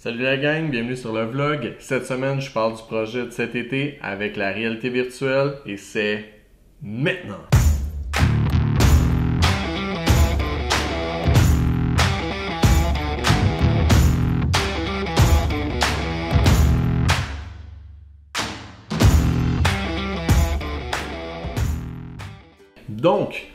Salut la gang, bienvenue sur le vlog. Cette semaine, je parle du projet de cet été avec la réalité virtuelle et c'est maintenant. Donc,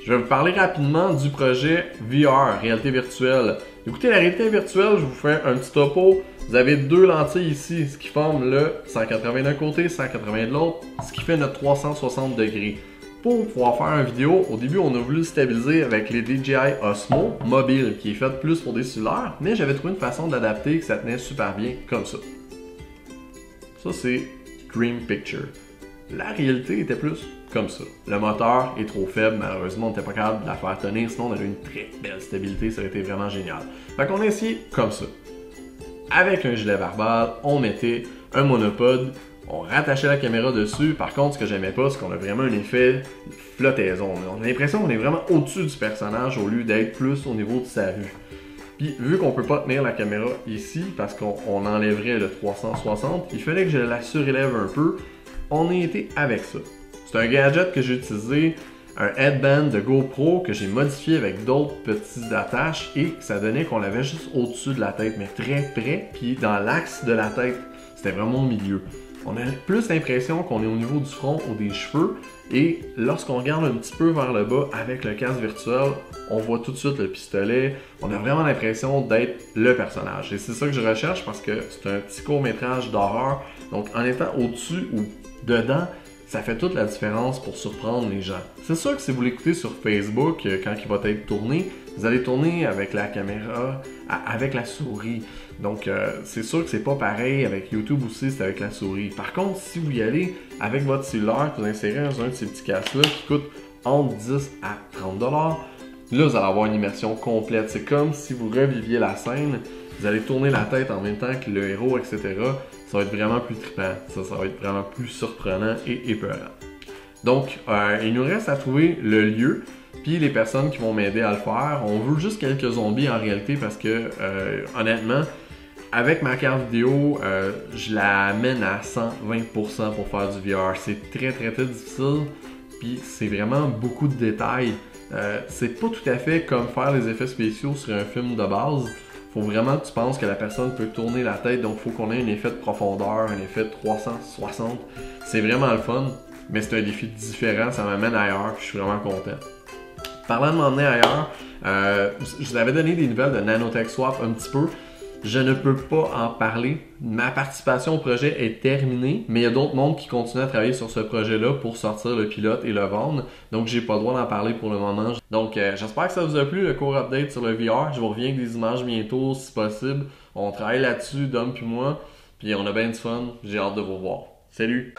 je vais vous parler rapidement du projet VR, réalité virtuelle. Écoutez, la réalité virtuelle, je vous fais un petit topo. Vous avez deux lentilles ici, ce qui forme le 180 d'un côté, 180 de l'autre, ce qui fait notre 360 degrés. Pour pouvoir faire une vidéo, au début, on a voulu le stabiliser avec les DJI Osmo mobile, qui est fait plus pour des cellulaires, mais j'avais trouvé une façon d'adapter que ça tenait super bien comme ça. Ça, c'est Dream Picture. La réalité était plus comme ça. Le moteur est trop faible, malheureusement on n'était pas capable de la faire tenir, sinon on avait une très belle stabilité, ça aurait été vraiment génial. Fait qu'on a essayé comme ça. Avec un gilet verbal, on mettait un monopode, on rattachait la caméra dessus. Par contre, ce que j'aimais pas, c'est qu'on a vraiment un effet flottaison. On a l'impression qu'on est vraiment au-dessus du personnage au lieu d'être plus au niveau de sa vue. Puis, vu qu'on peut pas tenir la caméra ici, parce qu'on enlèverait le 360, il fallait que je la surélève un peu. On y était avec ça. C'est un gadget que j'ai utilisé, un headband de GoPro que j'ai modifié avec d'autres petits attaches et ça donnait qu'on l'avait juste au-dessus de la tête, mais très près, puis dans l'axe de la tête. C'était vraiment au milieu. On a plus l'impression qu'on est au niveau du front ou des cheveux et lorsqu'on regarde un petit peu vers le bas avec le casque virtuel, on voit tout de suite le pistolet. On a vraiment l'impression d'être le personnage. Et c'est ça que je recherche parce que c'est un petit court-métrage d'horreur. Donc en étant au-dessus ou dedans, ça fait toute la différence pour surprendre les gens. C'est sûr que si vous l'écoutez sur Facebook, quand il va être tourné, vous allez tourner avec la caméra, avec la souris. Donc, c'est sûr que c'est pas pareil avec YouTube aussi, c'est avec la souris. Par contre, si vous y allez avec votre cellulaire, vous insérez dans un de ces petits casques-là qui coûte entre 10 à 30 $, là, vous allez avoir une immersion complète. C'est comme si vous reviviez la scène, vous allez tourner la tête en même temps que le héros, etc. Ça va être vraiment plus trippant, ça va être vraiment plus surprenant et épeurant. Donc, il nous reste à trouver le lieu, puis les personnes qui vont m'aider à le faire. On veut juste quelques zombies en réalité parce que, honnêtement, avec ma carte vidéo, je la mène à 120% pour faire du VR. C'est très difficile, puis c'est vraiment beaucoup de détails. C'est pas tout à fait comme faire les effets spéciaux sur un film de base. Faut vraiment que tu penses que la personne peut tourner la tête, donc il faut qu'on ait un effet de profondeur, un effet de 360. C'est vraiment le fun, mais c'est un défi différent, ça m'amène ailleurs, puis je suis vraiment content. Parlant de m'emmener ailleurs, je vous avais donné des nouvelles de Nanotech Swap un petit peu. Je ne peux pas en parler. Ma participation au projet est terminée, mais il y a d'autres mondes qui continuent à travailler sur ce projet-là pour sortir le pilote et le vendre. Donc, j'ai pas le droit d'en parler pour le moment. Donc, j'espère que ça vous a plu, le court update sur le VR. Je vous reviens avec des images bientôt, si possible. On travaille là-dessus, Dom puis moi. Puis on a bien du fun. J'ai hâte de vous voir. Salut!